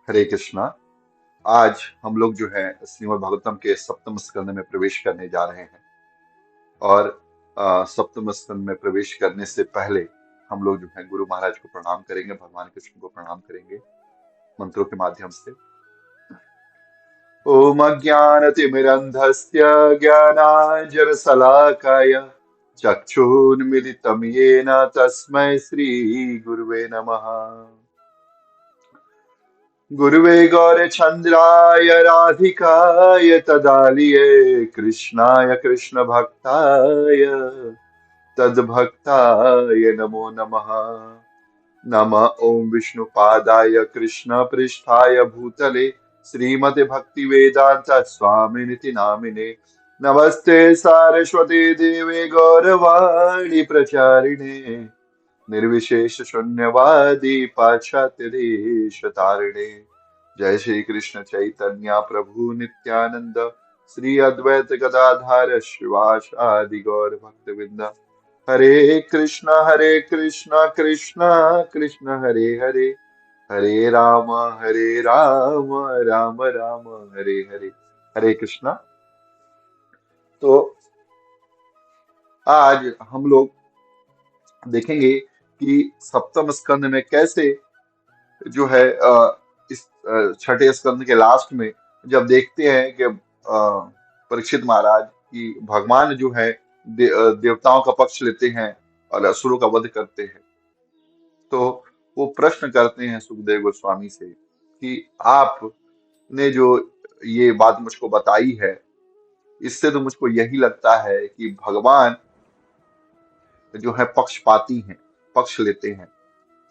हरे कृष्णा। आज हम लोग जो है श्रीमद् भागवतम के सप्तम स्कंद में प्रवेश करने जा रहे हैं। और सप्तम स्कंद में प्रवेश करने से पहले हम लोग जो है गुरु महाराज को प्रणाम करेंगे, भगवान कृष्ण को प्रणाम करेंगे मंत्रों के माध्यम से। ओम अज्ञानतिमिरन्धस्य ज्ञानाञ्जनशलाकाय चक्षुन्मिलितं येन तस्मै श्रीगुरुवे नमः। गुरुवे गौरचन्द्राय राधिकाय तदालये कृष्णाय कृष्णभक्ताय तद्भक्ताय नमो नमः। नमः ॐ विष्णुपादाय कृष्णपृष्ठाय भूतले श्रीमते भक्तिवेदान्त स्वामिनिति नामिने। नमस्ते सारस्वती देवे गौरवाणी प्रचारिणे निर्विशेष शून्यवादी पाश्चात्य देश तारिणे। जय श्री कृष्ण चैतन्य प्रभु नित्यानंद श्री अद्वैत गदाधार शिवासादि गौर भक्तवृंद। हरे कृष्ण कृष्ण कृष्ण हरे हरे, हरे राम राम राम हरे हरे। हरे कृष्णा। तो आज हम लोग देखेंगे कि सप्तम स्कंद में कैसे जो है इस छठे स्कंद के लास्ट में जब देखते हैं कि परीक्षित महाराज की भगवान जो है देवताओं का पक्ष लेते हैं और असुरों का वध करते हैं, तो वो प्रश्न करते हैं सुखदेव गोस्वामी से कि आपने जो ये बात मुझको बताई है, इससे तो मुझको यही लगता है कि भगवान जो है पक्षपाती हैं, पक्ष लेते हैं।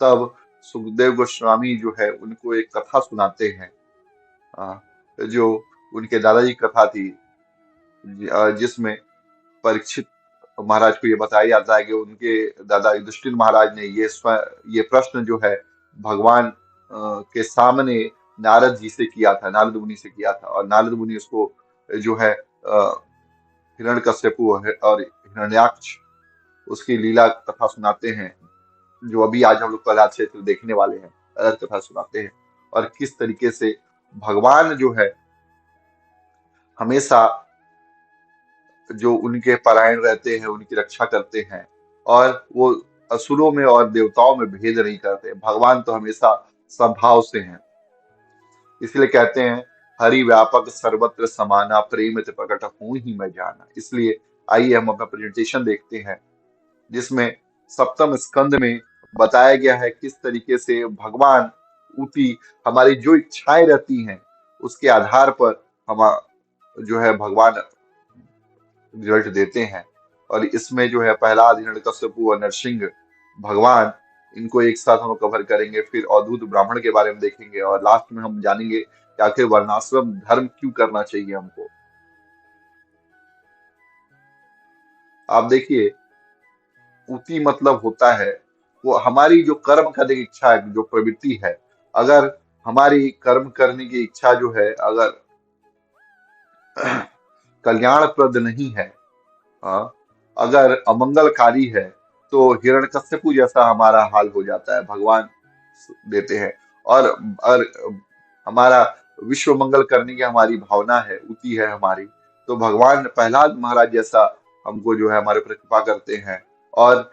तब सुखदेव गोस्वामी जो है उनको एक कथा सुनाते हैं, अ, जो उनके दादाजी की कथा थी, जिसमें परीक्षित महाराज को ये बताया जाता है कि उनके दादा युधिष्ठिर महाराज ने ये प्रश्न जो है भगवान के सामने नारद जी से किया था, नारद मुनि से किया था। और नारद मुनि उसको जो है हिरण्यकश्यपु और हिरण्याक्ष उसकी लीला कथा सुनाते हैं, जो अभी आज हम लोग प्रहलाद क्षेत्र देखने वाले हैं। अरथ कथा सुनाते हैं और किस तरीके से भगवान जो है हमेशा जो उनके परायण रहते हैं, उनकी रक्षा करते हैं, और वो असुरों में और देवताओं में भेद नहीं करते। भगवान तो हमेशा सद्भाव से हैं। इसलिए कहते हैं हरि व्यापक सर्वत्र समाना प्रेम ते प्रकट हूं ही मैं जाना। इसलिए आइए हम अपना प्रेजेंटेशन देखते हैं, जिसमें सप्तम स्कंद में बताया गया है किस तरीके से भगवान उसी हमारी जो इच्छाएं रहती हैं उसके आधार पर हम जो है भगवान रिजल्ट देते हैं। और इसमें जो है प्रहलाद, हिरण्यकश्यपु और नरसिंह भगवान, इनको एक साथ हम कवर करेंगे। फिर अवधूत ब्राह्मण के बारे में देखेंगे और लास्ट में हम जानेंगे कि आखिर वर्णाश्रम धर्म क्यों करना चाहिए हमको। आप देखिए, उति मतलब होता है वो हमारी जो कर्म करने की इच्छा है, जो प्रवृत्ति है। अगर हमारी कर्म करने की इच्छा जो है अगर कल्याणप्रद नहीं है, हाँ, अगर अमंगलकारी है, तो हिरण्यकश्यपु जैसा हमारा हाल हो जाता है। भगवान देते हैं। और हमारा विश्व मंगल करने की हमारी भावना है, उति है हमारी, तो भगवान प्रहलाद महाराज जैसा हमको जो है हमारे ऊपर कृपा करते हैं। और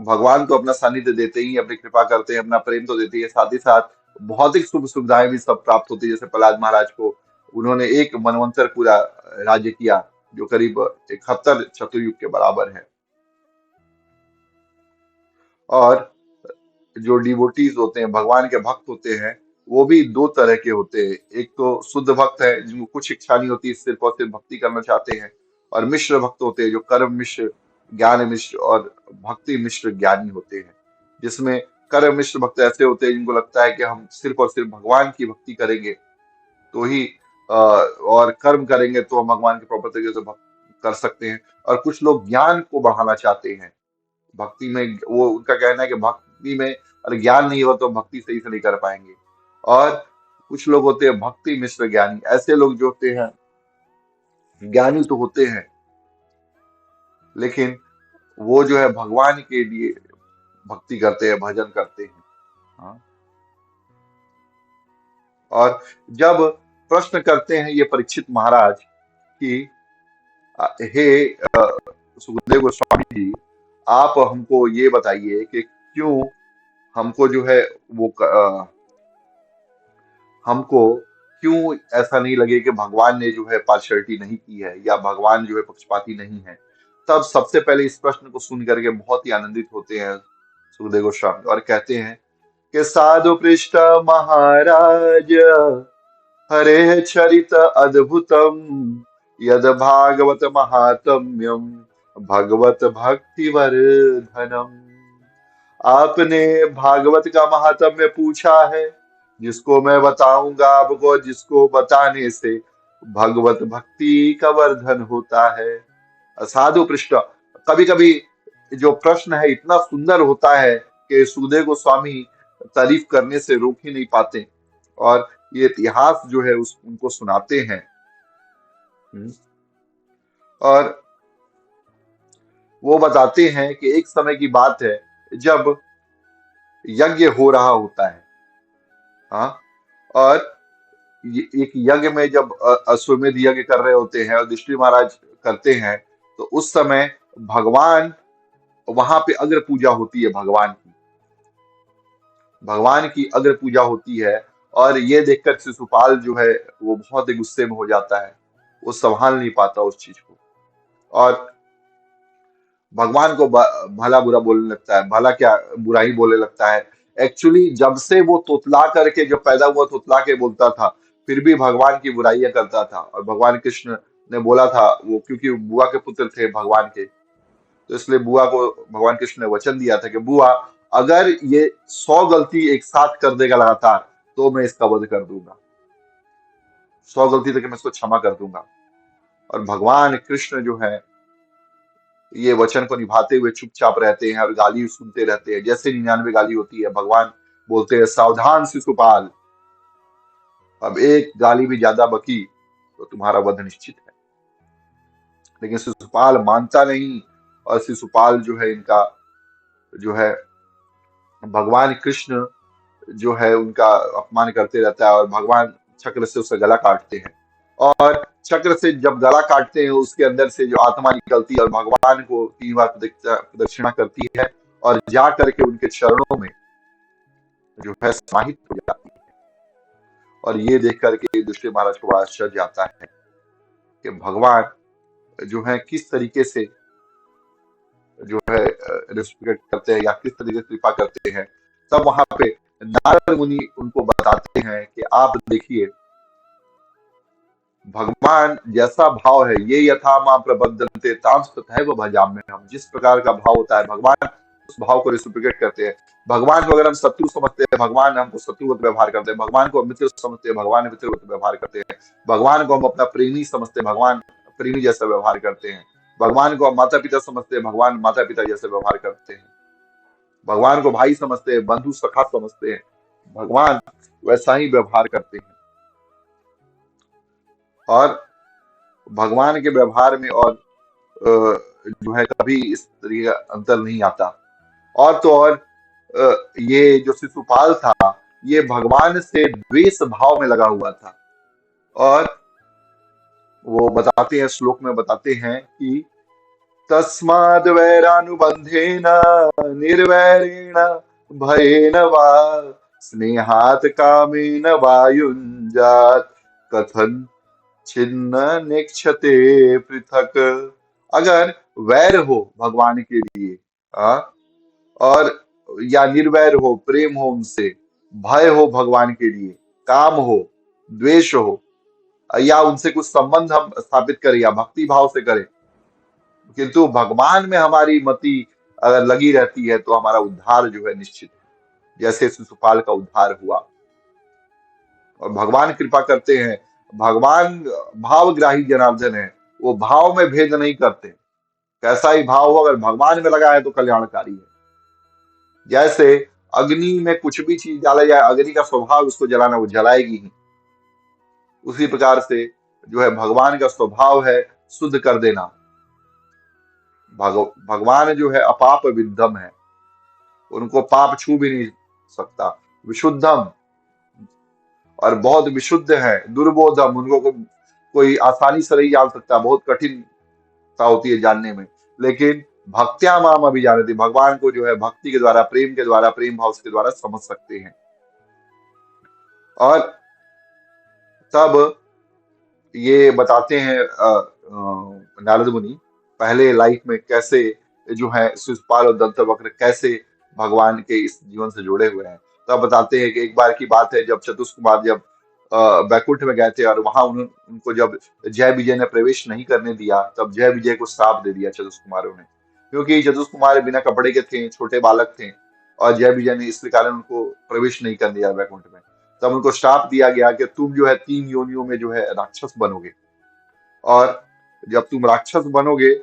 भगवान तो अपना सानिध्य देते ही, अपनी कृपा करते हैं, अपना प्रेम तो देते ही है, साथ ही साथ भौतिक सुख सुविधाएं भी सब प्राप्त होती है। जैसे प्रहलाद महाराज को उन्होंने एक मनवंतर पूरा राज्य किया, जो करीब 71 चतुर्युग के बराबर है। और जो डिवोटीज होते हैं, भगवान के भक्त होते हैं, वो भी दो तरह के होते हैं। एक तो शुद्ध भक्त है जिनको कुछ इच्छा नहीं होती, सिर्फ और सिर्फ भक्ति करना चाहते हैं। और मिश्र भक्त होते हैं जो कर्म मिश्र, ज्ञान मिश्र और भक्ति मिश्र ज्ञानी होते हैं। जिसमें कर्म मिश्र भक्त ऐसे होते हैं जिनको लगता है कि हम सिर्फ और सिर्फ भगवान की भक्ति करेंगे तो ही और कर्म करेंगे तो हम भगवान के प्रॉपर तरीके से भक्त कर सकते हैं। और कुछ लोग ज्ञान को बढ़ाना चाहते हैं भक्ति में। वो उनका कहना है कि भक्ति में अगर ज्ञान नहीं हो तो भक्ति सही से नहीं कर पाएंगे। और कुछ लोग होते हैं भक्ति मिश्र ज्ञानी। ऐसे लोग जो होते हैं ज्ञानी तो होते हैं, लेकिन वो जो है भगवान के लिए भक्ति करते हैं, भजन करते हैं। हाँ। और जब प्रश्न करते हैं ये परीक्षित महाराज कि हे सुखदेव गोस्वामी जी, आप हमको ये बताइए कि क्यों हमको जो है वो हमको क्यों ऐसा नहीं लगे कि भगवान ने जो है पार्शियलिटी नहीं की है या भगवान जो है पक्षपाती नहीं है। तब सबसे पहले इस प्रश्न को सुन करके बहुत ही आनंदित होते हैं सुखदेव गोस्वामी और कहते हैं कि साधु पृष्ठ महाराज हरे चरित अद्भुतम यद भागवत महात्म्यम भगवत भक्ति वर्धनम। आपने भागवत का महात्म्य पूछा है, जिसको मैं बताऊंगा आपको, जिसको बताने से भगवत भक्ति का वर्धन होता है। साधु पृष्ठ, कभी कभी जो प्रश्न है इतना सुंदर होता है कि सुखदेव गोस्वामी तारीफ करने से रोक ही नहीं पाते और ये इतिहास जो है उस उनको सुनाते हैं। हम्म, और वो बताते हैं कि एक समय की बात है जब यज्ञ हो रहा होता है। हाँ, और एक यज्ञ में जब अश्वमेध यज्ञ कर रहे होते हैं और युधिष्ठिर महाराज करते हैं, तो उस समय भगवान, वहां पे अग्र पूजा होती है, भगवान की अग्र पूजा होती है। और ये देखकर शिशुपाल जो है वो बहुत ही गुस्से में हो जाता है, वो संभाल नहीं पाता उस चीज को और भगवान को भला बुरा बोलने लगता है, भला क्या बुरा ही बोलने लगता है। एक्चुअली जब से वो तोतला करके, जो पैदा हुआ तोतला के बोलता था, फिर भी भगवान की बुराइयां करता था। और भगवान कृष्ण ने बोला था, वो क्योंकि बुआ के पुत्र थे भगवान के, तो इसलिए बुआ को भगवान कृष्ण ने वचन दिया था कि बुआ, अगर ये 100 गलती एक साथ कर देगा लगातार, तो मैं इसका वध कर दूंगा, 100 गलती तक मैं इसको क्षमा कर दूंगा। और भगवान कृष्ण जो है ये वचन को निभाते हुए चुपचाप रहते हैं और गाली सुनते रहते हैं। जैसे 99 गाली होती है, भगवान बोलते हैं सावधान शिशुपाल, अब एक गाली भी ज्यादा बकी तो तुम्हारा वध निश्चित है। लेकिन शिशुपाल मानता नहीं और शिशुपाल जो है इनका जो है भगवान कृष्ण जो है उनका अपमान करते रहता है और भगवान चक्र से उसका गला काटते हैं। और चक्र से जब गला काटते हैं, उसके अंदर से जो आत्मा निकलती है और भगवान को 3 बार प्रदक्षिणा करती है और जा करके उनके चरणों में जो है समाहित हो जाती है। और ये देख करके युधिष्ठिर महाराज को बड़ा आश्चर्य आता है कि भगवान जो है किस तरीके से जो है रिस्पेक्ट करते हैं या किस तरीके से कृपा करते हैं। तब वहां पे नारद मुनि उनको बताते हैं कि आप देखिए, भगवान जैसा भाव है, ये यथा मां प्रबद्धन्ते तां तथैव भजाम्य, हम जिस प्रकार का भाव होता है भगवान उस भाव को रेसिप्रोकेट करते हैं। भगवान को अगर हम शत्रु समझते हैं, भगवान हमको शत्रुवत व्यवहार करते हैं। भगवान को मित्र समझते हैं, भगवान मित्रवत व्यवहार करते हैं। भगवान को हम अपना प्रेमी समझते हैं, भगवान प्रेमी जैसा व्यवहार करते हैं। भगवान को हम माता पिता समझते हैं, भगवान माता पिता जैसे व्यवहार करते हैं। भगवान को भाई समझते हैं, बंधु सखा समझते हैं, भगवान वैसा ही व्यवहार करते हैं। और भगवान के व्यवहार में और जो है कभी इस तरीके का अंतर नहीं आता। और तो और ये जो शिशुपाल था, ये भगवान से द्वेष भाव में लगा हुआ था। और वो बताते हैं, श्लोक में बताते हैं कि तस्माद् वैरानुबंधेन निर्वैरेण भयेन वा स्नेहात् कामेन वा युञ्जात् कथन छिन्न निक्षते पृथक। अगर वैर हो भगवान के लिए, आ, और या निर्वैर हो, प्रेम हो उनसे, भय हो भगवान के लिए, काम हो, द्वेष हो, या उनसे कुछ संबंध हम स्थापित करें या भक्ति भाव से करें, किंतु भगवान में हमारी मति अगर लगी रहती है तो हमारा उद्धार जो है निश्चित है, जैसे शिशुपाल का उद्धार हुआ। और भगवान कृपा करते हैं, भगवान भावग्राही जनार्दन है, वो भाव में भेद नहीं करते। कैसा ही भाव हो, अगर भगवान में लगा है तो कल्याणकारी है। जैसे अग्नि में कुछ भी चीज डाला जाए, अग्नि का स्वभाव उसको जलाना, वो जलाएगी ही। उसी प्रकार से जो है भगवान का स्वभाव है शुद्ध कर देना। भगवान जो है अपाप विद्धम है, उनको पाप छू भी नहीं सकता, विशुद्धम। और बहुत विशुद्ध हैं, दुर्बोधम, उनको कोई आसानी से नहीं जान सकता, बहुत कठिनता होती है जानने में। लेकिन भक्त्या माम अभिजानति, भगवान को जो है भक्ति के द्वारा, प्रेम के द्वारा, प्रेम भाव के द्वारा समझ सकते हैं। और तब ये बताते हैं नारद मुनि पहले लाइफ में कैसे जो है शिशुपाल और दंतवक्र कैसे भगवान के इस जीवन से जुड़े हुए हैं। तब बताते हैं कि एक बार की बात है, जब चतुष्कुमार जब बैकुंठ में गए थे, और वहां उनको जब जय विजय ने प्रवेश नहीं करने दिया, तब जय विजय को श्राप दे दिया चतुष्कुमारों ने, क्योंकि चतुष्कुमार बिना कपड़े के थे, छोटे बालक थे, और जय विजय ने इसके कारण उनको प्रवेश नहीं कर दिया बैकुंठ में। तब उनको श्राप दिया गया कि तुम जो है 3 योनियों में जो है राक्षस बनोगे। और जब तुम राक्षस बनोगे,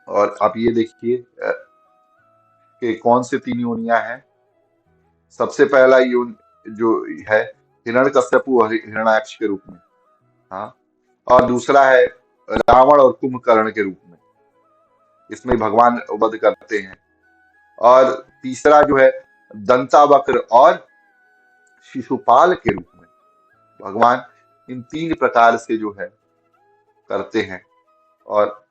और आप ये देखिए कि कौन से 3 योनियां हैं। सबसे पहला योन जो है हिरण्यकश्यपु और हिरण्याक्ष के रूप में। हाँ। और दूसरा है रावण और कुंभकर्ण के रूप में, इसमें भगवान वध करते हैं। और तीसरा जो है दंतावक्र और शिशुपाल के रूप में भगवान इन 3 प्रकार से जो है करते हैं। और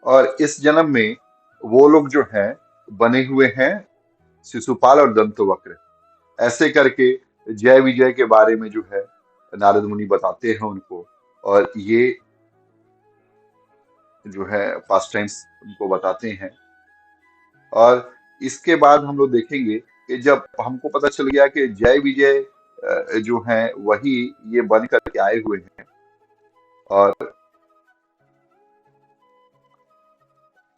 और इस जन्म में वो लोग जो हैं बने हुए हैं शिशुपाल और दंतवक्र। ऐसे करके जय विजय के बारे में जो है नारद मुनि बताते हैं उनको। और ये जो है पास्ट टाइम्स उनको बताते हैं। और इसके बाद हम लोग देखेंगे कि जब हमको पता चल गया कि जय विजय जो है वही ये बन करके आए हुए हैं। और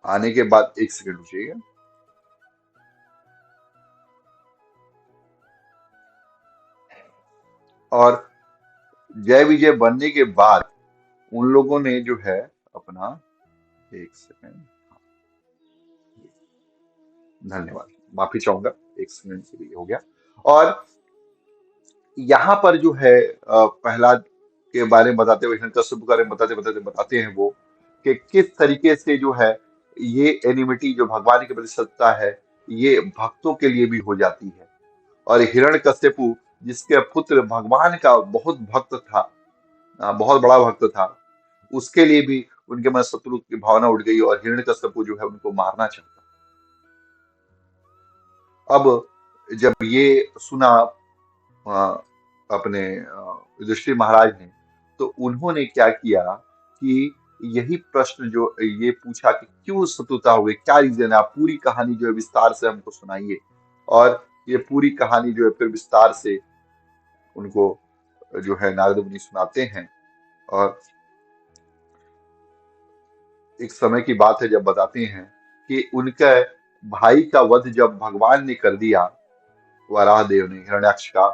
आने के बाद एक सेकंड रुकिएगा। और जय विजय बनने के बाद उन लोगों ने जो है अपना, एक सेकंड, धन्यवाद, माफी चाहूंगा, एक सेकंड के लिए हो गया। और यहाँ पर जो है प्रहलाद के बारे में बताते हुए, हिरण्यकश्यप के बारे में बताते बताते बताते हैं वो कि किस तरीके से जो है ये एनिमिटी जो भगवान के प्रति सत्ता है, ये भक्तों के लिए भी हो जाती है। और हिरण्यकश्यपु जिसके पुत्र भगवान का बहुत भक्त था, बहुत बड़ा भक्त था, उसके लिए भी उनके मन शत्रु की भावना उठ गई, और हिरण्यकश्यपु जो है उनको मारना चाहता। अब जब ये सुना अ, अपने युधिष्ठिर महाराज ने, तो उन्होंने क्या किया कि यही प्रश्न जो ये पूछा कि क्यों शत्रुता हो गई, क्या रीजन है, आप पूरी कहानी जो है विस्तार से हमको सुनाइए। और ये पूरी कहानी जो है फिर विस्तार से उनको जो है नारद मुनि सुनाते हैं। और एक समय की बात है जब बताते हैं कि उनके भाई का वध जब भगवान ने कर दिया, वराह देव ने हिरण्याक्ष का,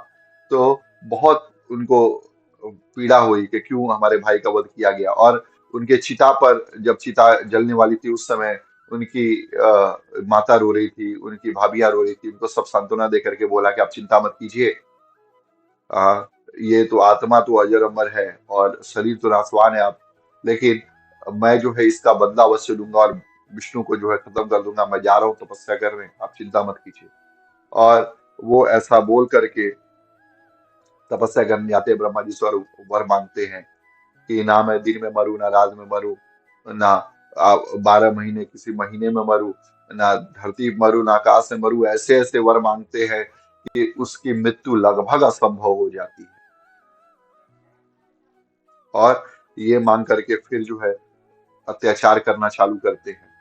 तो बहुत उनको पीड़ा हुई कि क्यों हमारे भाई का वध किया गया। और उनके चिता पर जब चिता जलने वाली थी उस समय उनकी माता रो रही थी, उनकी भाभियां रो रही थी, उनको सब सांत्वना दे करके बोला कि आप चिंता मत कीजिए, आ, ये तो आत्मा तो अजर अमर है और शरीर तो नाशवान है, आप, लेकिन मैं जो है इसका बदला अवश्य लूंगा, और विष्णु को जो है खत्म कर दूंगा, मैं जा रहा हूँ तपस्या करने, आप चिंता मत कीजिए। और वो ऐसा बोल करके तपस्या करने जाते हैं, ब्रह्मा जी से और वर मांगते हैं कि ना मैं दिन में मरूं, ना रात में मरूं, ना 12 महीने किसी महीने में मरूं, ना धरती में मरूं, ना आकाश में मरूं। ऐसे ऐसे वर मांगते हैं कि उसकी मृत्यु लगभग असंभव हो जाती है। और ये मांग करके फिर जो है अत्याचार करना चालू करते हैं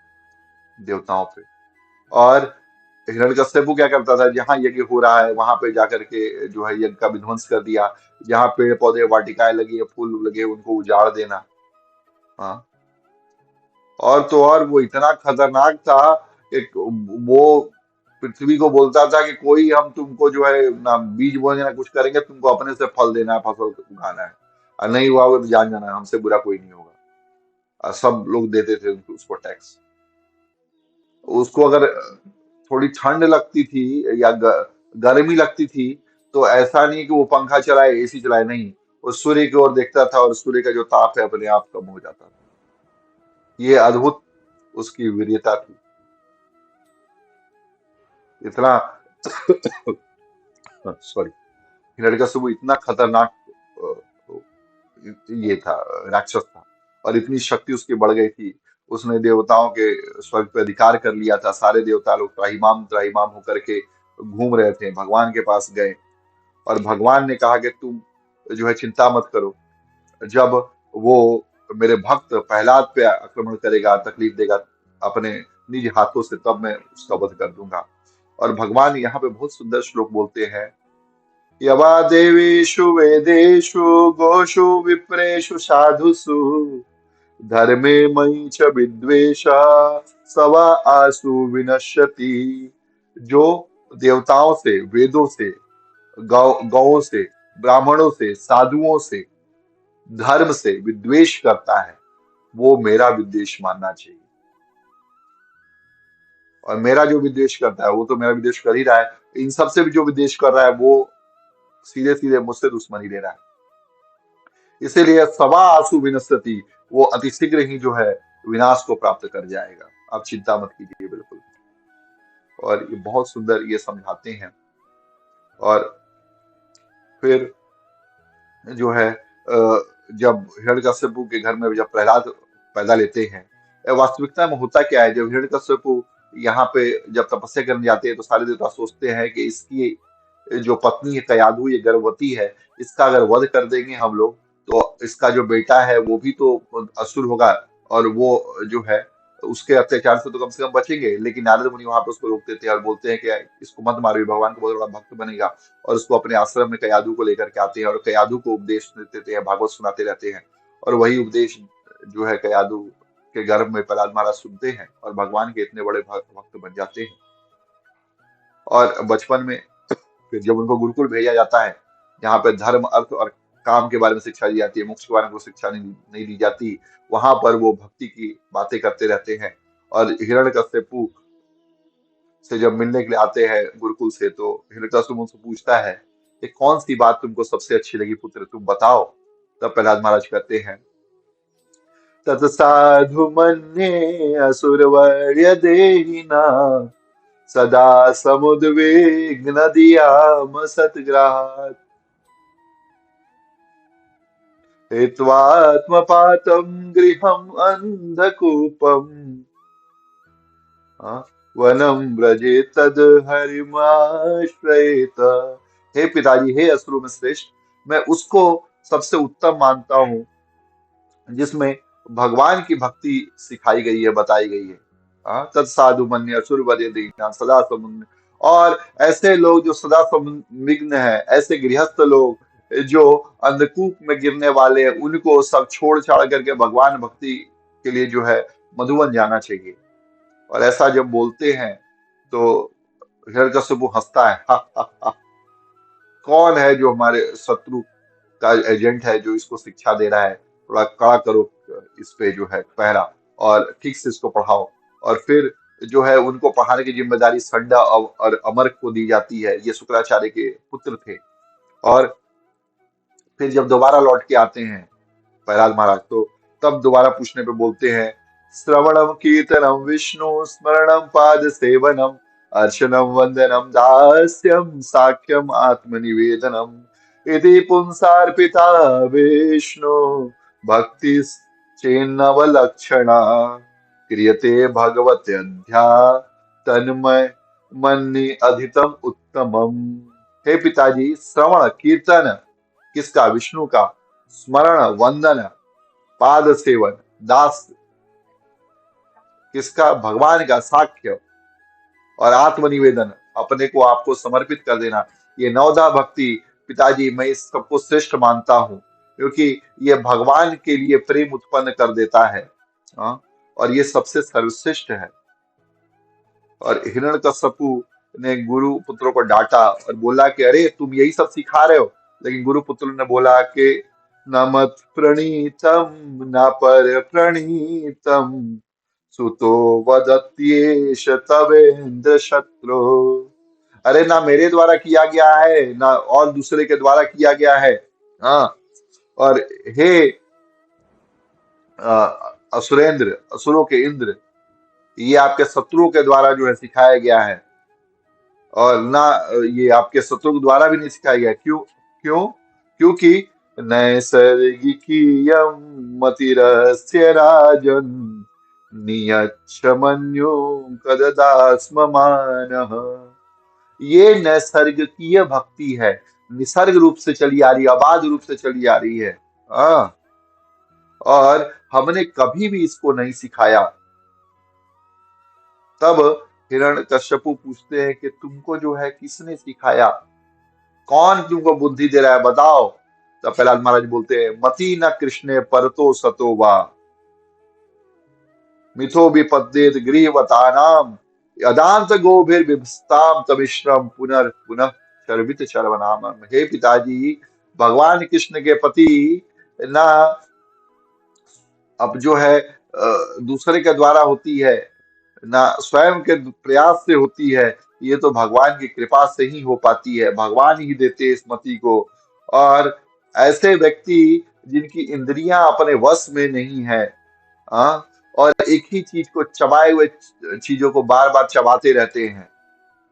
देवताओं पे। और हिरण्यकश्यपु क्या करता था, जहां यज्ञ हो रहा है वहां पे जाकर के जो है यज्ञ का विध्वंस कर दिया, जहां पेड़ पौधे वाटिकाएं लगी है, फूल लगे, उनको उजाड़ देना। हाँ। और तो और वो इतना खतरनाक था कि वो पृथ्वी को बोलता था कि कोई हम तुमको जो है ना बीज बोने ना कुछ करेंगे, तुमको अपने से फल देना है, फसल उगाना है, और नहीं हुआ वो तो जान जाना है, हमसे बुरा कोई नहीं होगा। और सब लोग देते थे उसको टैक्स। उसको अगर थोड़ी ठंड लगती थी या गर्मी लगती थी, तो ऐसा नहीं कि वो पंखा चलाए, एसी चलाए, नहीं, वो सूर्य की ओर देखता था और सूर्य का जो ताप है अपने आप कम हो जाता था। ये अद्भुत उसकी वीर्यता थी। इतना सॉरी, हिरण्यकशिपु इतना खतरनाक अ, ये था, राक्षस था। और इतनी शक्ति उसकी बढ़ गई थी, उसने देवताओं के स्वर्ग पे अधिकार कर लिया था। सारे देवता लोग त्राहिमाम त्राहिमाम होकर के घूम रहे थे, भगवान के पास गए और भगवान ने कहा कि तुम जो है चिंता मत करो, जब वो मेरे भक्त प्रहलाद पे आक्रमण करेगा, तकलीफ देगा अपने निज हाथों से, तब मैं उसका वध कर दूंगा। और भगवान यहाँ पे बहुत सुंदर श्लोक बोलते हैं, यवा देवेषु वेदेषु गोषु विप्रेषु साधुषु धर्मे मयि च विद्वेषा सवा आसु विनश्यति। जो देवताओं से, वेदों से, गौओं से, ब्राह्मणों से, साधुओं से, धर्म से विद्वेष करता है, वो मेरा विद्वेष मानना चाहिए। और मेरा जो विद्वेष करता है वो तो मेरा विद्वेष कर ही रहा है, इन सब से भी जो विद्वेष कर रहा है वो सीधे सीधे मुझसे दुश्मनी ले रहा है। इसीलिए सवा आसु विनश्यति, वो अतिशीघ्र ही जो है विनाश को प्राप्त कर जाएगा। आप चिंता मत कीजिए बिल्कुल। और ये बहुत सुंदर ये समझाते हैं। और फिर जो है जब हिरण्यकशिपु के घर में जब प्रहलाद पैदा लेते हैं, वास्तविकता में होता क्या है, जब हिरण्यकशिपु यहाँ पे जब तपस्या करने जाते हैं तो सारे देवता सोचते हैं कि इसकी जो पत्नी है कयाधु, ये गर्भवती है, इसका अगर वध कर देंगे हम लोग तो इसका जो बेटा है वो भी तो असुर होगा, और वो जो है उसके अत्याचार से तो कम से कम बचेंगे। लेकिन नारद मुनि वहां पे उसको रोक देते हैं और बोलते हैं कि इसको मत मारो, ये भगवान का बहुत बड़ा भक्त बनेगा। और उसको अपने आश्रम में कयाधु को लेकर के आते हैं और कयाधु को उपदेश देते हैं, भागवत सुनाते रहते हैं। और वही उपदेश जो है कयाधु के गर्भ में प्रहलाद महाराज सुनते हैं और भगवान के इतने बड़े भक्त बन जाते हैं। और बचपन में फिर जब उनको गुरुकुल भेजा जाता है, जहाँ पे धर्म, अर्थ और काम के बारे में शिक्षा दी जाती है, मोक्ष के बारे में कोई शिक्षा नहीं दी जाती, वहां पर वो भक्ति की बातें करते रहते हैं। और हिरण्यकशिपु से जब मिलने के लिए आते हैं गुरुकुल से, तो हिरण्यकशिपु उनसे पूछता है कि कौन सी बात तुमको सबसे अच्छी लगी पुत्र, तुम बताओ। तब प्रहलाद महाराज कहते हैं, तत्साधु मन्ये असुरवर्य देहिना सदा समुद्विग्न दियाम सतग्रात हेत्वात्मपातं गृहम् अंधकूपम् वनम व्रजेत तद हरिमाश्रयेत। हे पिताजी, हे असुरों में श्रेष्ठ, मैं उसको सबसे उत्तम मानता हूँ जिसमें भगवान की भक्ति सिखाई गई है, बताई गई है। तत्साधु मन्य असुर वर्य दीना सदा समुन्न। और ऐसे लोग जो सदा संविघ्न है, ऐसे गृहस्थ लोग जो अंधकूप में गिरने वाले हैं, उनको सब छोड़ छाड़ करके भगवान भक्ति के लिए जो है मधुवन जाना चाहिए। और ऐसा जब बोलते हैं तो हिरण्यकशिपु हंसता है, हा, हा, हा। कौन है जो हमारे शत्रु का एजेंट है जो इसको शिक्षा दे रहा है, थोड़ा कड़ा करो इस पे जो है पहरा, और ठीक से इसको पढ़ाओ। और फिर जो है उनको पढ़ाने की जिम्मेदारी संडा और अमर को दी जाती है, ये शुक्राचार्य के पुत्र थे। और फिर जब दोबारा लौट के आते हैं प्रहलाद महाराज, तो तब दोबारा पूछने पे बोलते हैं, श्रवणम कीर्तनम विष्णु स्मरणम पाद सेवनम अर्चनम वंदनम दास्यम साख्यम आत्मनिवेदनम इति पुंसार्पिता विष्णु भक्ति चेन्नवलक्षणा क्रियते भगवत्यध्या तन्मय मन्नि अधितम उत्तमम। हे पिताजी, श्रवण कीर्तन किसका? विष्णु का। स्मरण, वंदन, पाद सेवन, दास किसका? भगवान का। साक्ष्य और आत्मनिवेदन, अपने को आपको समर्पित कर देना, ये नवदा भक्ति पिताजी मैं इस सबको श्रेष्ठ मानता हूँ, क्योंकि ये भगवान के लिए प्रेम उत्पन्न कर देता है। हाँ? और ये सबसे सर्वश्रेष्ठ है। और हिरण्यकश्यपु ने गुरु पुत्रों को डांटा और बोला कि अरे तुम यही सब सिखा रहे हो। लेकिन गुरु पुत्रों ने बोला कि न मत प्रणीतम न पर प्रणीतम सुतो वदत्येष तवेन्द्र शत्रु। अरे ना मेरे द्वारा किया गया है ना और दूसरे के द्वारा किया गया है। हाँ। और हे असुरेंद्र, असुरों के इंद्र, ये आपके शत्रुओं के द्वारा जो है सिखाया गया है। और ना ये आपके शत्रु द्वारा भी नहीं सिखाया गया। क्यों? क्यों? क्योंकि नैसर्गिकीयं मतिरस्य राजन् नियच्छमन्यो कददास्म मानः। ये नैसर्गिकीय भक्ति है, निसर्ग रूप से चली आ रही है, अबाध रूप से चली आ रही है। हाँ। और हमने कभी भी इसको नहीं सिखाया। तब हिरण्यकश्यपु पूछते हैं कि तुमको जो है किसने सिखाया, कौन तुमको बुद्धि दे रहा है, बताओ। तब प्रहलाद महाराज बोलते हैं मति न कृष्णे परतो सतो वा मिथो विपद्येत गृहवतानाम अदांत गोभिर विभस्ताम तमिश्रम पुनः चर्वित चर्वनाम। हे पिताजी, भगवान कृष्ण के पति ना अब जो है दूसरे के द्वारा होती है ना स्वयं के प्रयास से होती है। ये तो भगवान की कृपा से ही हो पाती है, भगवान ही देते हैं इस मति को। और ऐसे व्यक्ति जिनकी इंद्रियां अपने वश में नहीं है, हाँ, और एक ही चीज को चबाए हुए चीजों को बार बार चबाते रहते हैं,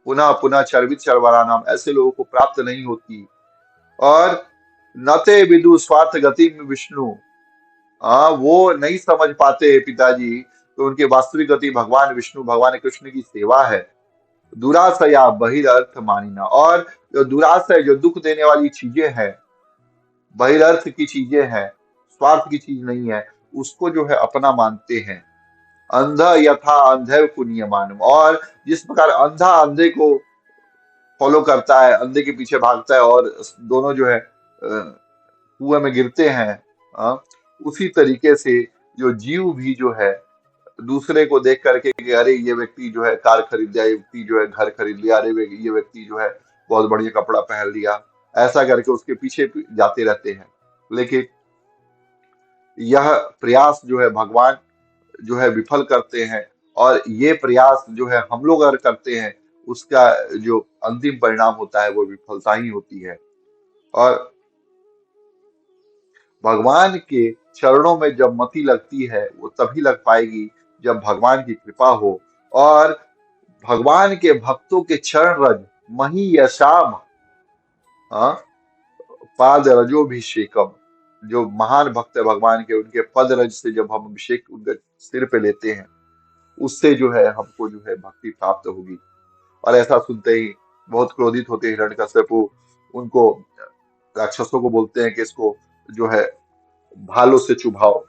पुनः पुनः चर्वित चरवरा नाम, ऐसे लोगों को प्राप्त नहीं होती। और नते विदु स्वार्थ गति में विष्णु, वो नहीं समझ पाते पिताजी तो उनकी वास्तविक गति भगवान विष्णु भगवान कृष्ण की सेवा है। दुराशया बहिर्थ मानिना, और जो दुराशय जो दुख देने वाली चीजें हैं, बहिर्थ की चीजें हैं, स्वार्थ की चीज नहीं है, उसको जो है अपना मानते हैं। अंधा यथा अंधे पुण्यमान, और जिस प्रकार अंधा अंधे को फॉलो करता है, अंधे के पीछे भागता है और दोनों जो है कुएं में गिरते हैं, अ, उसी तरीके से जो जीव भी जो है दूसरे को देख करके कि अरे ये व्यक्ति जो है कार खरीद लिया, ये व्यक्ति जो है घर खरीद लिया, अरे ये व्यक्ति जो है बहुत बढ़िया कपड़ा पहन लिया, ऐसा करके उसके पीछे जाते रहते हैं। लेकिन यह प्रयास जो है भगवान जो है विफल करते हैं। और ये प्रयास जो है हम लोग अगर करते हैं, उसका जो अंतिम परिणाम होता है वो विफलता ही होती है। और भगवान के चरणों में जब मति लगती है वो तभी लग पाएगी जब भगवान की कृपा हो। और भगवान के भक्तों के चरण रज मही यशाम, हाँ, पाद रजोभिषेकम, जो महान भक्त है भगवान के, उनके पद रज से जब हम अभिषेक उनके सिर पे लेते हैं, उससे जो है हमको जो है भक्ति प्राप्त होगी। और ऐसा सुनते ही बहुत क्रोधित होते हैं हिरण्यकश्यपु, उनको राक्षसों को बोलते हैं कि इसको जो है भालों से चुभाओ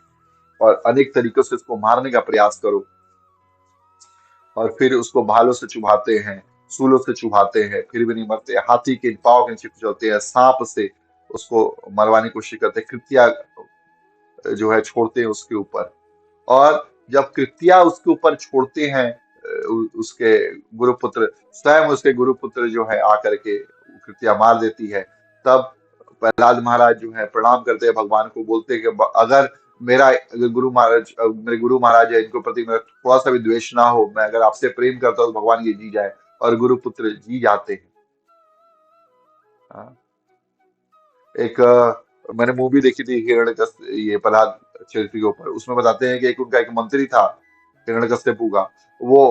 और अनेक तरीकों से इसको मारने का प्रयास करो। और फिर उसको भालों से चुभाते हैं, सूलों से चुभाते हैं, फिर भी नहीं मरते, हाथी के पाँव के नीचे कुचलते हैं, सांप से उसको मरवाने की कोशिश करते हैं, कृत्या जो है छोड़ते हैं उसके ऊपर। और जब कृत्या उसके ऊपर छोड़ते हैं, उसके गुरुपुत्र, स्वयं उसके गुरुपुत्र जो है आकर के कृत्या मार देती है। तब प्रहलाद महाराज जो है प्रणाम करते हैं भगवान को, बोलते हैं कि अगर अगर गुरु महाराज, मेरे गुरु महाराज है, इनके प्रति मेरा थोड़ा सा भी द्वेष ना हो, मैं अगर आपसे प्रेम करता हूँ तो भगवान ये जी जाए। और गुरुपुत्र जी जाते हैं। हाँ। एक मैंने मूवी देखी थी हिरण्यकश्यप, ये प्रहलाद चरित्र के ऊपर, उसमें बताते हैं कि एक उनका एक मंत्री था हिरण्यकश्यपु का। वो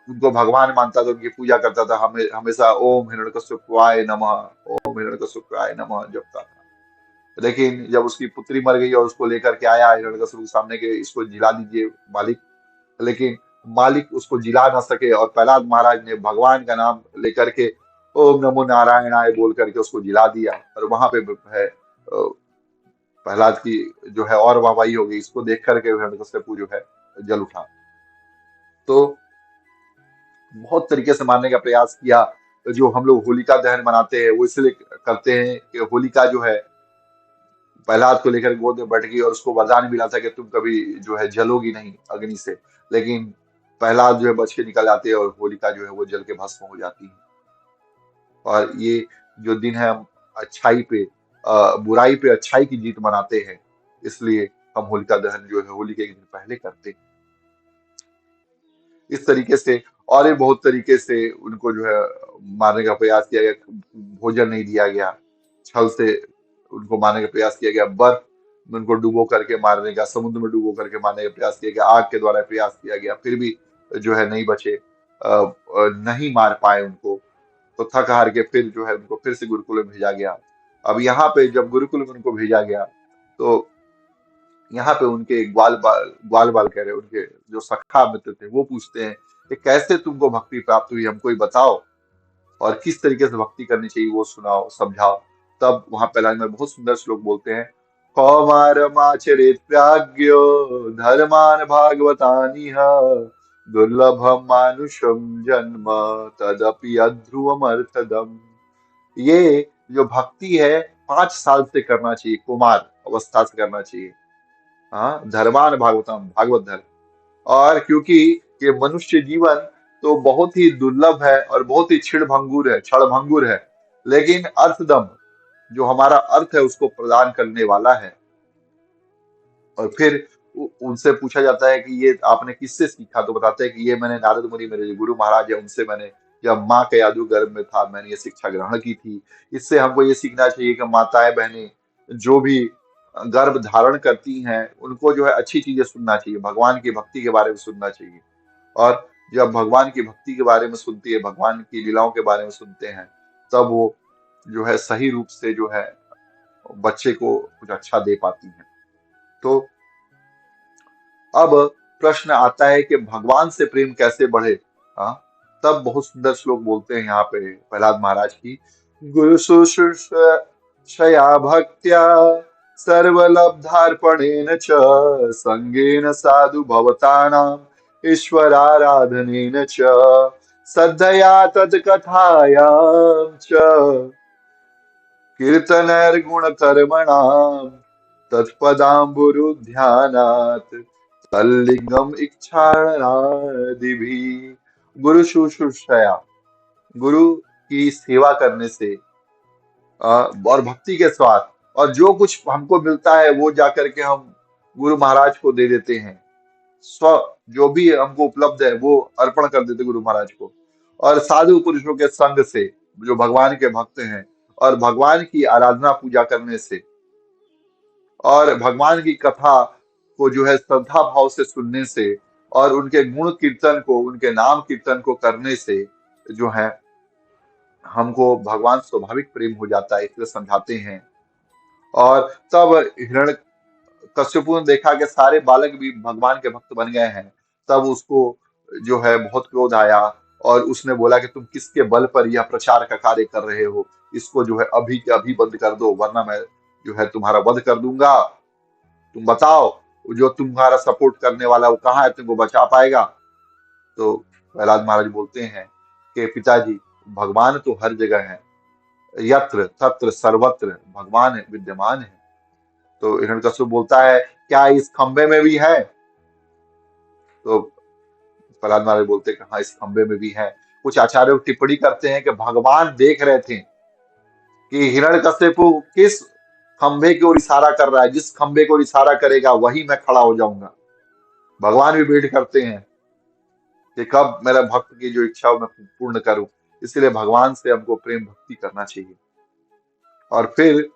उनको भगवान मानता था, उनकी पूजा करता था, हमेशा ओम हिरण्यकश्यपाय नमः, ओम हिरण्यकश्यपाय नमः जपता था। लेकिन जब उसकी पुत्री मर गई और उसको लेकर के आया हिरण्यकश्यप के सामने के इसको जिला दीजिए मालिक, लेकिन मालिक उसको जिला ना सके। और प्रहलाद महाराज ने भगवान का नाम लेकर के ओम नमो नारायणाय बोल करके उसको जिला दिया। और वहां पे है प्रहलाद की जो है और वाहवाही हो गई। इसको देख करके हिरण्यकश्यप जो है जल उठा। तो बहुत तरीके से मारने का प्रयास किया। जो हम लोग होलिका दहन मनाते हैं वो इसलिए करते हैं कि होलिका जो है प्रहलाद को लेकर गोद में बैठ गई और उसको वरदान मिला था कि तुम कभी जो है जलोगी नहीं अग्नि से। लेकिन प्रहलाद जो है बच के निकल आते हैं और होलिका जो है वो जल के भस्म हो जाती है। और ये जो दिन है हम अच्छाई पे बुराई पे अच्छाई की जीत मनाते हैं, इसलिए हम होलिका दहन जो है होली के एक दिन पहले करते हैं। इस तरीके से और भी बहुत तरीके से उनको जो है मारने का प्रयास किया गया। भोजन नहीं दिया गया, छल से उनको मारने का प्रयास किया गया, बर्फ में उनको डुबो करके मारने का, समुद्र में डुबो करके मारने का प्रयास किया गया, आग के द्वारा प्रयास किया गया, फिर भी जो है नहीं बचे, नहीं मार पाए उनको। तो थक हार के फिर जो है उनको फिर से गुरुकुल में भेजा गया। अब यहाँ पे जब गुरुकुल में उनको भेजा गया, तो यहाँ पे उनके ग्वाल बाल कह रहे, उनके जो सखा मित्र थे वो पूछते हैं कि कैसे तुमको भक्ति प्राप्त हुई, हमको ही बताओ, और किस तरीके से भक्ति करनी चाहिए वो सुनाओ, समझाओ। तब वहां पहला में बहुत सुंदर श्लोक बोलते हैं, कौमारमाचरेत प्राज्ञो धर्मान भागवतानिह दुर्लभम मानुषम जन्म तदपि अध्रुवमर्थदम। ये जो भक्ति है 5 साल से करना चाहिए, कुमार अवस्था से करना चाहिए। हाँ, धर्मान भागवतम, भागवत धर्म। और क्योंकि ये मनुष्य जीवन तो बहुत ही दुर्लभ है और बहुत ही क्षण भंगुर है, लेकिन अर्थदम जो हमारा अर्थ है उसको प्रदान करने वाला है। और फिर उनसे पूछा जाता है कि ये आपने किससे सीखा, तो बताते हैं कि ये मैंने नारद मुनि, मेरे जो गुरु महाराज है, उनसे मैंने, जब माँ के यादु गर्भ में था मैंने ये शिक्षा ग्रहण की थी। इससे हमको ये सीखना चाहिए कि माताएं बहनें जो भी गर्भ धारण करती हैं उनको जो है अच्छी चीजें सुनना चाहिए, भगवान की भक्ति के बारे में सुनना चाहिए। और जब भगवान की भक्ति के बारे में सुनती है, भगवान की लीलाओं के बारे में सुनते हैं, तब वो जो है सही रूप से जो है बच्चे को कुछ अच्छा दे पाती हैं। तो अब प्रश्न आता है कि भगवान से प्रेम कैसे बढ़े। हाँ, तब बहुत सुंदर श्लोक बोलते हैं यहाँ पे प्रहलाद महाराज की, गुरु शुश्रूषया भक्त्या सर्वलब्धार्पणेन च संगेन साधु भवतानाम ईश्वराराधनेन च श्रद्धया तत्कथायां च कीर्तनैर्गुणकर्मणाम् तत्पदाम्बुरुध्यानात् तल्लिंगम इच्छादिभी। गुरु शुश्रूषया, गुरु की सेवा करने से और भक्ति के साथ, और जो कुछ हमको मिलता है वो जाकर के हम गुरु महाराज को दे देते हैं। स्व जो भी हमको उपलब्ध है वो अर्पण कर देते गुरु महाराज को। और साधु पुरुषों के संग से, जो भगवान के भक्त हैं, और भगवान की आराधना पूजा करने से, और भगवान की कथा को जो है श्रद्धा भाव से सुनने से, और उनके गुण कीर्तन को, उनके नाम कीर्तन को करने से जो है हमको भगवान स्वाभाविक प्रेम हो जाता है, इसलिए समझाते हैं। और तब हिरण्य कश्यपु ने देखा कि सारे बालक भी भगवान के भक्त बन गए हैं, तब उसको जो है बहुत क्रोध आया, और उसने बोला कि तुम किसके बल पर यह प्रचार का कार्य कर रहे हो, इसको जो है अभी के अभी बंद कर दो, वरना मैं जो है तुम्हारा वध कर दूंगा। तुम बताओ, जो तुम्हारा सपोर्ट करने वाला वो कहाँ है, तुमको बचा पाएगा। तो प्रहलाद महाराज बोलते हैं कि पिताजी, भगवान तो हर जगह है, यत्र तत्र सर्वत्र भगवान विद्यमान है। तो हिरण्यकश्यप बोलता है, क्या इस खंबे में भी है? तो प्रहलाद महाराज बोलते हैं कि हाँ, इस खंबे में भी है। कुछ आचार्य टिप्पणी करते हैं कि भगवान देख रहे थे कि हिरण्यकश्यप किस खंबे की ओर इशारा कर रहा है, जिस खंबे को इशारा करेगा वही मैं खड़ा हो जाऊंगा। भगवान भी वेट करते हैं कि कब मेरा भक्त की जो इच्छा हो मैं पूर्ण करूं। इसलिए भगवान से हमको प्रेम भक्ति करना चाहिए। और फिर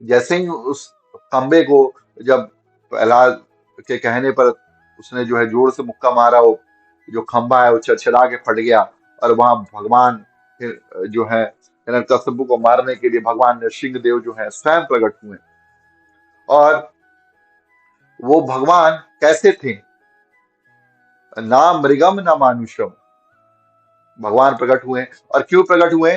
जैसे ही उस खंबे को, जब प्रहलाद के कहने पर उसने जो है जोर से मुक्का मारा, वो जो खंबा है वो चरचरा के फट गया, और वहां भगवान फिर जो है हिरण्यकश्यप को मारने के लिए भगवान नृसिंहदेव जो है स्वयं प्रकट हुए। और वो भगवान कैसे थे? ना मृगम ना मानुषम, भगवान प्रकट हुए। और क्यों प्रकट हुए?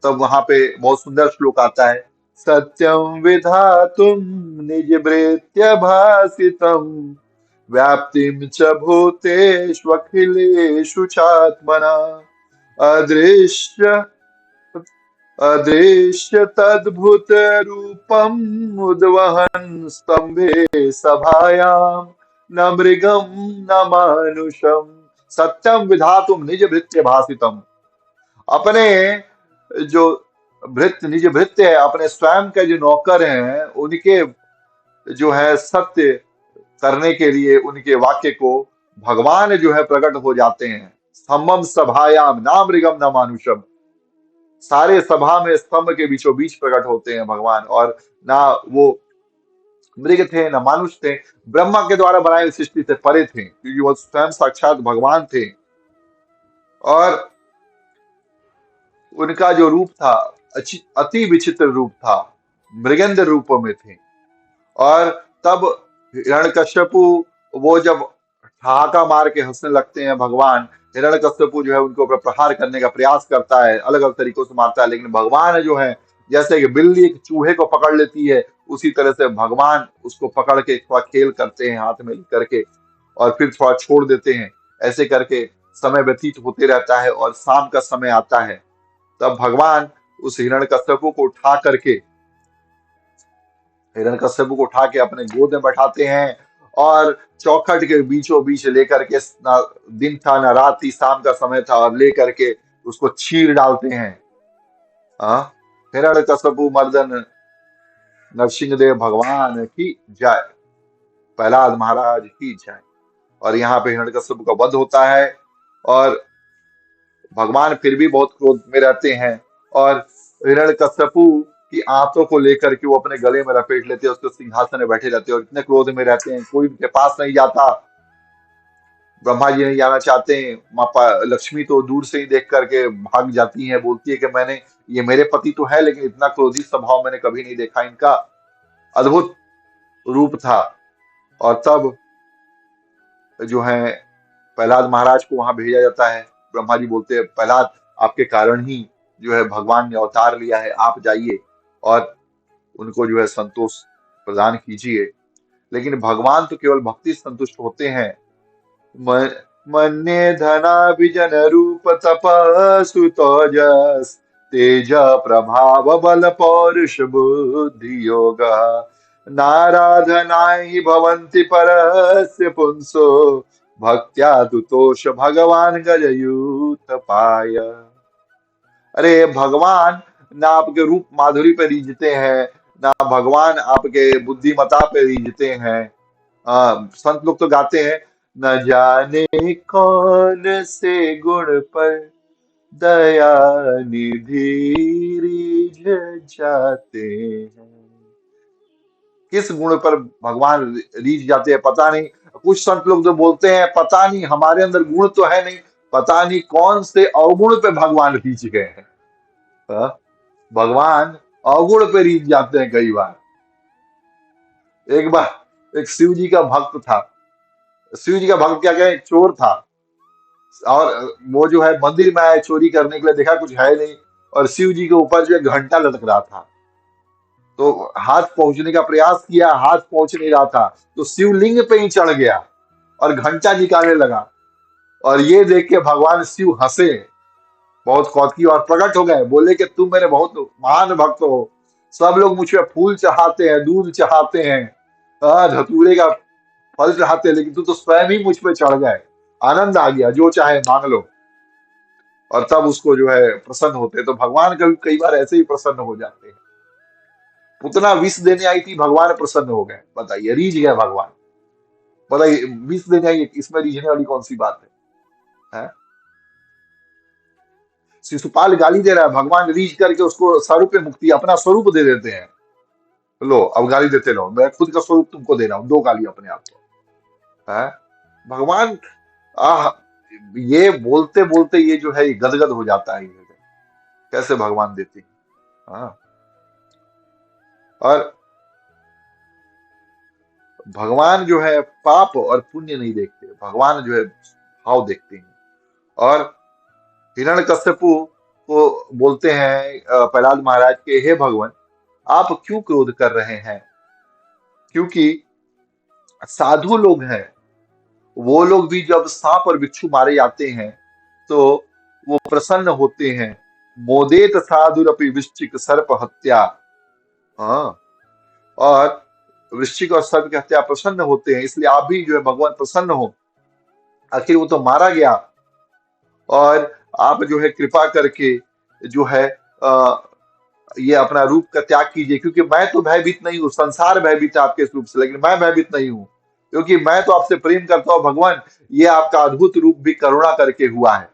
तब वहां पे बहुत सुंदर श्लोक आता है, सत्यम विधातुम निज भृत्य भासितम व्याप्तिम च भूतेष्वखिलेषु चात्मना अदृश्य अदृश्य तद्भुत रूपम उद्वहन स्तंभे सभायाम न मृगम न मानुषम सत्यम विधातुम निज भृत्य भासितम। अपने जो भृत्य निज भृत्य है, अपने स्वयं के जो नौकर हैं, उनके जो है सत्य करने के लिए उनके वाक्य को भगवान जो है प्रकट हो जाते हैं। स्तंभम सभायाम ना मृगम न मानुषम, सारे सभा में स्तंभ के बीचों बीच प्रकट होते हैं भगवान। और ना वो मृग थे न मानुष थे, ब्रह्मा के द्वारा बनाई हुई सृष्टि से परे थे, क्योंकि वो स्वयं साक्षात भगवान थे। और उनका जो रूप था अति विचित्र रूप था, मृगेंद्र रूप में थे। और तब हिरण्यकश्यपु वो जब ठहाका मार के हंसने लगते हैं, भगवान हिरण्यकश्यपु जो है उनके ऊपर प्रहार करने का प्रयास करता है, अलग अलग तरीकों से मारता है, लेकिन भगवान जो है जैसे कि बिल्ली एक चूहे को पकड़ लेती है, उसी तरह से भगवान उसको पकड़ के थोड़ा खेल करते हैं हाथ में करके, और फिर थोड़ा छोड़ देते हैं। ऐसे करके समय व्यतीत होते रहता है और शाम का समय आता है। तब भगवान उस हिरण्यकश्यपु को उठा करके हिरण्यकश्यप को उठा के अपने गोद में बैठाते हैं, और चौखट के बीचों बीच लेकर के, ना दिन था ना रात थी, शाम का समय था, और लेकर के उसको चीर डालते हैं। हाँ, हिरण्यकश्यप मर्दन नरसिंहदेव भगवान की जय, प्रहलाद महाराज की जय। और यहाँ पे हिरण्यकश्यप का वध होता है, और भगवान फिर भी बहुत क्रोध में रहते हैं, और हिरण्यकश्यपु की आंतों को लेकर के वो अपने गले में लपेट लेते हैं, उसके सिंहासन में बैठे रहते हैं, और इतने क्रोध में रहते हैं कोई उनके पास नहीं जाता। ब्रह्मा जी नहीं जाना चाहते हैं, लक्ष्मी तो दूर से ही देख करके भाग जाती है, बोलती है कि मैंने, ये मेरे पति तो है लेकिन इतना क्रोधित स्वभाव मैंने कभी नहीं देखा इनका, अद्भुत रूप था। और तब जो है प्रहलाद महाराज को वहां भेजा जाता है। ब्रह्मा जी बोलते हैं प्रहलाद, आपके कारण ही जो है भगवान ने अवतार लिया है, आप जाइए और उनको जो है संतोष प्रदान कीजिए। लेकिन भगवान तो केवल भक्ति से संतुष्ट होते हैं। मन मन्ये धनाभिजन रूप तपस्सु तोजस तेज प्रभाव बल पौरुष बुद्धि योग नाराधनाय हि भवन्ति परस्य पुंसो भक्त्या तुतोष भगवान गजयूथ पाय। अरे भगवान ना आपके रूप माधुरी पे रीझते हैं, ना भगवान आपके बुद्धिमता पे रीझते हैं। संत लोग तो गाते हैं, न जाने कौन से गुण पर दया निधि रीझ जाते हैं। किस गुण पर भगवान रीझ जाते हैं पता नहीं। कुछ संत लोग तो बोलते हैं पता नहीं हमारे अंदर गुण तो है नहीं, पता नहीं कौन से अवगुण पे भगवान रीझ गए हैं। हाँ? भगवान अवगुण पे रीझ जाते हैं कई बार। एक बार एक शिव जी का भक्त था, शिव जी का भक्त क्या कहें, चोर था। और वो जो है मंदिर में आया चोरी करने के लिए, देखा कुछ है नहीं, और शिव जी के ऊपर जो है घंटा लटक रहा था। तो हाथ पहुंचने का प्रयास किया, हाथ पहुंच नहीं रहा था, तो शिवलिंग पे ही चढ़ गया और घंटा निकालने लगा। और ये देख के भगवान शिव हंसे, बहुत कौतकी, और प्रकट हो गए, बोले कि तुम मेरे बहुत महान भक्त हो, सब लोग मुझ पे फूल चढ़ाते हैं, दूध चढ़ाते हैं, धतूरे का फल चढ़ाते हैं, लेकिन तू तो स्वयं ही मुझ पे चढ़ गए। आनंद आ गया, जो चाहे मांग लो। और तब उसको जो है प्रसन्न होते हैं। तो भगवान कभी कई बार ऐसे ही प्रसन्न हो जाते हैं। उतना विष देने आई थी, भगवान प्रसन्न हो गए, बताइए, रीझ गए भगवान। बताइए, विष देने आई, इसमें रीझने वाली कौन सी बात है? शिशुपाल गाली दे रहा है, भगवान रीझ करके उसको स्वरूप मुक्ति अपना स्वरूप दे देते हैं। लो अब गाली देते रहो, मैं खुद का स्वरूप तुमको दे रहा हूं, दो गाली अपने आप को। है भगवान, आह, ये बोलते बोलते ये जो है ये गदगद हो जाता है, ये कैसे भगवान देते हैं। हाँ, और भगवान जो है पाप और पुण्य नहीं देखते, भगवान जो है भाव देखते हैं। और हिरण्यकश्यपु को बोलते हैं प्रहलाद महाराज के, हे भगवान, आप क्यों क्रोध कर रहे हैं? क्योंकि साधु लोग हैं, वो लोग भी जब सांप और बिच्छू मारे जाते हैं तो वो प्रसन्न होते हैं, मोदेत साधुरपि वृश्चिक सर्प हत्या। हाँ, और वृश्चिक और सर्प की हत्या प्रसन्न होते हैं, इसलिए आप भी जो है भगवान प्रसन्न हो। आखिर वो तो मारा गया, और आप जो है कृपा करके जो है ये अपना रूप का त्याग कीजिए, क्योंकि मैं तो भयभीत नहीं हूँ, संसार भयभीत है आपके इस रूप से, लेकिन मैं भयभीत नहीं हूँ, क्योंकि मैं तो आपसे प्रेम करता हूँ भगवान। ये आपका अद्भुत रूप भी करुणा करके हुआ है,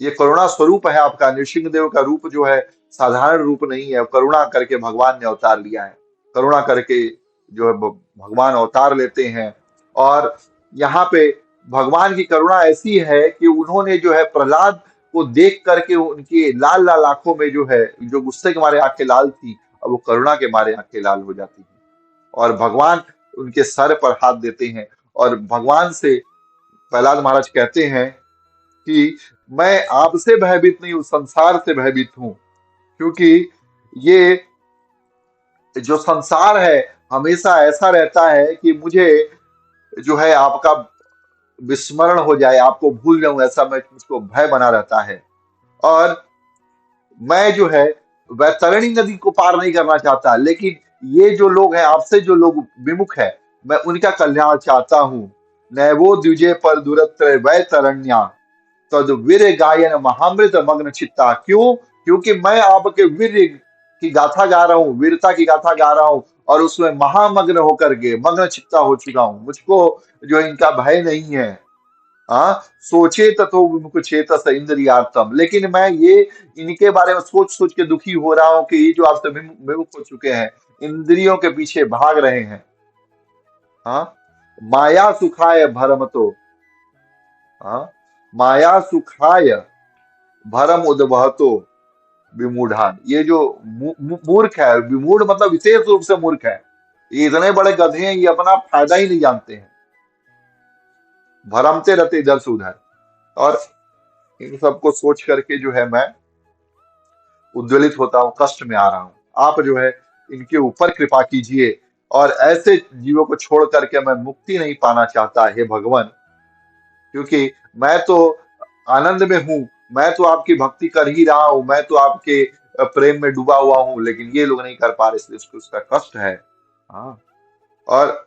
ये करुणा स्वरूप है आपका। नृसिंह देव का रूप जो है साधारण रूप नहीं है, करुणा करके भगवान ने अवतार लिया है। करुणा करके जो है भगवान अवतार लेते हैं। और यहाँ पे भगवान की करुणा ऐसी है कि उन्होंने जो है प्रहलाद को देख करके उनकी लाल लाल आंखों में जो है, जो गुस्से के मारे आंखें लाल थी, अब वो करुणा के मारे आंखें लाल हो जाती हैं, और भगवान उनके सर पर हाथ देते हैं। और भगवान से प्रहलाद महाराज कहते हैं कि मैं आपसे भयभीत नहीं हूं, संसार से भयभीत हूं, क्योंकि ये जो संसार है हमेशा ऐसा रहता है कि मुझे जो है आपका विस्मरण हो जाए, आपको भूल जाऊं, ऐसा मैं मुझको भय बना रहता है। और मैं जो है वैतरणी नदी को पार नहीं करना चाहता, लेकिन ये जो लोग हैं, आपसे जो लोग विमुख है, मैं उनका कल्याण चाहता हूँ। नैवो द्विजय पर दुरत्र वैतरण्या तद वीर गायन महामृत मग्न चित्ता। क्यों? क्योंकि मैं आपके वीर की गाथा गा रहा हूँ, वीरता की गाथा गा रहा हूँ, और उसमें महामग्न होकर के मग्न चित्ता हो चुका हूँ। मुझको जो इनका भय नहीं है। हाँ, सोचे तथो विमुख चेतस इंद्रियार्थम, लेकिन मैं ये इनके बारे में सोच सोच के दुखी हो रहा हूँ कि ये जो आपसे विमुख हो चुके हैं, इंद्रियों के पीछे भाग रहे हैं। हाँ, माया सुखाय भरम तो, हाँ, माया सुखाय भरम उद्वहतो विमूढ़ान। ये जो मूर्ख है, विमूढ़ मतलब विशेष रूप से मूर्ख है, ये इतने बड़े गधे हैं, ये अपना फायदा ही नहीं जानते हैं, भरमते रहते इधर से उधर। और इन सबको सोच करके जो है मैं उद्वेलित होता हूँ, कष्ट में आ रहा हूँ। आप जो है इनके ऊपर कृपा कीजिए, और ऐसे जीवों को छोड़ करके मैं मुक्ति नहीं पाना चाहता, हे भगवान, क्योंकि मैं तो आनंद में हूँ, मैं तो आपकी भक्ति कर ही रहा हूँ, मैं तो आपके प्रेम में डूबा हुआ हूँ, लेकिन ये लोग नहीं कर पा रहे, इसलिए उसको उसका कष्ट है। हाँ, और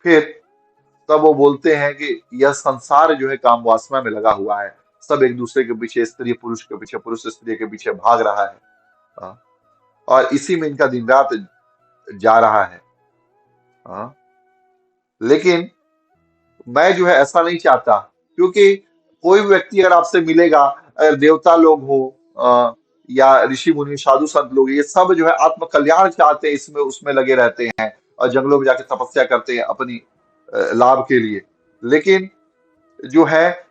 फिर तब वो बोलते हैं कि यह संसार जो है काम वासना में लगा हुआ है, सब एक दूसरे के पीछे, स्त्री पुरुष के पीछे, पुरुष स्त्री के पीछे भाग रहा है। हाँ, और इसी में इनका दिन रात जा रहा है। हाँ, लेकिन मैं जो है ऐसा नहीं चाहता, क्योंकि कोई भी व्यक्ति अगर आपसे मिलेगा, अगर देवता लोग हो या ऋषि मुनि साधु संत लोग, ये सब जो है आत्म कल्याण चाहते हैं, इसमें उसमें लगे रहते हैं, और जंगलों में जाके तपस्या करते हैं अपनी लाभ के लिए। लेकिन जो है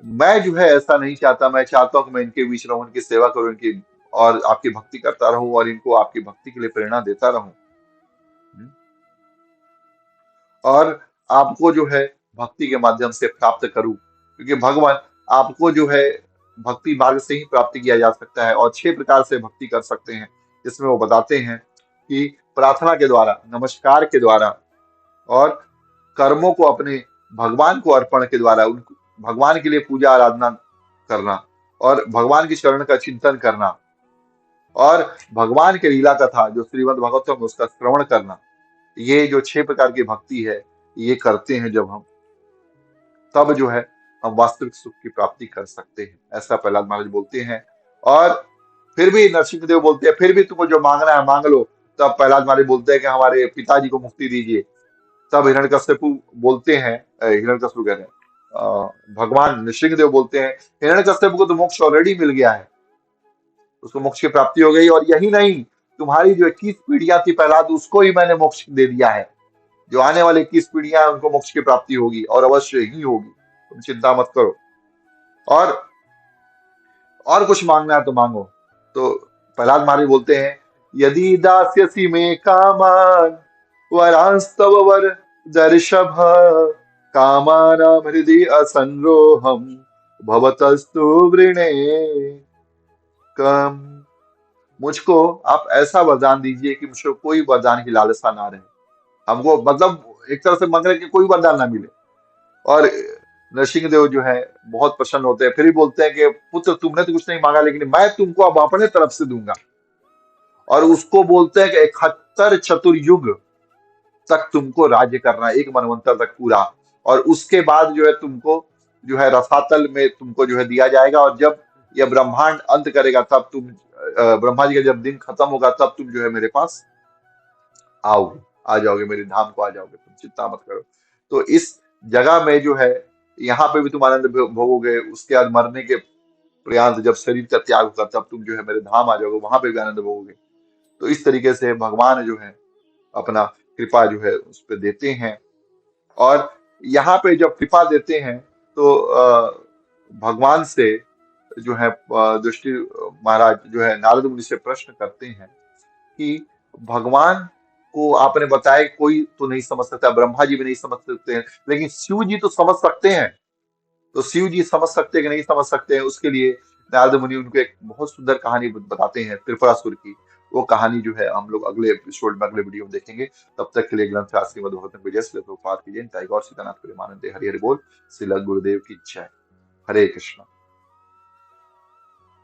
मैं जो है ऐसा नहीं चाहता, मैं चाहता हूँ कि मैं इनके बीच रहूं, इनकी सेवा करूं, इनकी और आपकी भक्ति करता रहूं, और इनको आपकी भक्ति के लिए प्रेरणा देता रहूं। और आपको जो है भक्ति के माध्यम से प्राप्त करूं, क्योंकि भगवान आपको जो है भक्ति मार्ग से ही प्राप्त किया जा सकता है, और 6 प्रकार से भक्ति कर सकते हैं, जिसमें वो बताते हैं कि प्रार्थना के द्वारा, नमस्कार के द्वारा, और कर्मों को अपने भगवान को अर्पण के द्वारा, उनको भगवान के लिए पूजा आराधना करना, और भगवान की चरण का चिंतन करना, और भगवान के लीला कथा जो श्रीमद् भागवतम है उसका श्रवण करना, ये जो 6 प्रकार की भक्ति है, ये करते हैं जब हम, तब जो है हम वास्तविक सुख की प्राप्ति कर सकते हैं, ऐसा प्रहलाद महाराज बोलते हैं। और फिर भी नरसिंह देव बोलते हैं, फिर भी तुमको जो मांगना है मांग लो। तब प्रहलाद महाराज बोलते हैं कि हमारे पिताजी को मुक्ति दीजिए। तब हिरण्यकश्यपु बोलते हैं, हिरण्यकश्यपु कह रहे हैं, भगवान नृसिंह देव बोलते हैं, हिरण्यकश्यपु को तो मोक्ष ऑलरेडी मिल गया है, उसको मोक्ष की प्राप्ति हो गई, और यही नहीं, तुम्हारी जो 21 पीढ़ियां थी प्रहलाद, उसको ही मैंने मोक्ष दे दिया है। जो आने वाली 21 पीढ़ियां हैं उनको मोक्ष की प्राप्ति होगी, और अवश्य ही होगी, तुम चिंता मत करो। और कुछ मांगना है तो मांगो। तो प्रहलाद महाराज बोलते हैं, यदि दास्यसि में कामान वरांस्तव वर दर्शभ कामानाम हृदय असंरोहम भवतस्तु वृणे कम। मुझको आप ऐसा वरदान दीजिए कि मुझको कोई वरदान की लालसा ना रहे। हमको मतलब एक तरह से मांग रहे कि कोई वरदान ना मिले, और नरसिंह देव जो है बहुत प्रसन्न होते हैं, फिर भी बोलते हैं कि पुत्र तुमने तो कुछ नहीं मांगा, लेकिन मैं तुमको अब अपने तरफ से दूंगा। और उसको बोलते हैं कि 71 चतुर्युग तक तुमको राज्य करना है, एक मनवंतर तक पूरा। और उसके बाद जो है तुमको जो है रसातल में तुमको जो है दिया जाएगा। और जब यह ब्रह्मांड अंत करेगा तब तुम ब्रह्मा जी का जब दिन खत्म होगा तब तुम जो है मेरे पास आओगे, आ जाओगे, मेरे धाम को आ जाओगे, तुम चिंता मत करो। तो इस जगह में जो है यहाँ पे भी तुम आनंद भोगोगे, उसके बाद मरने के प्रयास जब शरीर का त्याग होगा तब तुम जो है मेरे धाम आ जाओगे, वहां पे भी आनंद भोगोगे। तो इस तरीके से भगवान जो है अपना कृपा जो है उस पर देते हैं। और यहाँ पे जब कृपा देते हैं तो भगवान से जो है दृष्टि महाराज जो है नारद मुनि से प्रश्न करते हैं कि भगवान को आपने बताया कि कोई तो नहीं समझ सकता, ब्रह्मा जी भी नहीं समझ सकते हैं, लेकिन शिव जी तो समझ सकते हैं। तो शिव जी समझ सकते हैं कि नहीं समझ सकते हैं, उसके लिए नारद मुनि उनको एक बहुत सुंदर कहानी बताते हैं त्रिपुरासुर की। वो कहानी जो है हम लोग अगले एपिसोड में, अगले वीडियो में देखेंगे। तब तक के लिए ग्रंथ श्रीमद् भागवतम विजय श्री प्रभुपाद की जय, टाइगर सीतानाथ प्रेमानंद हरि हरि बोल। श्री गुरुदेव की जय। हरे कृष्णा।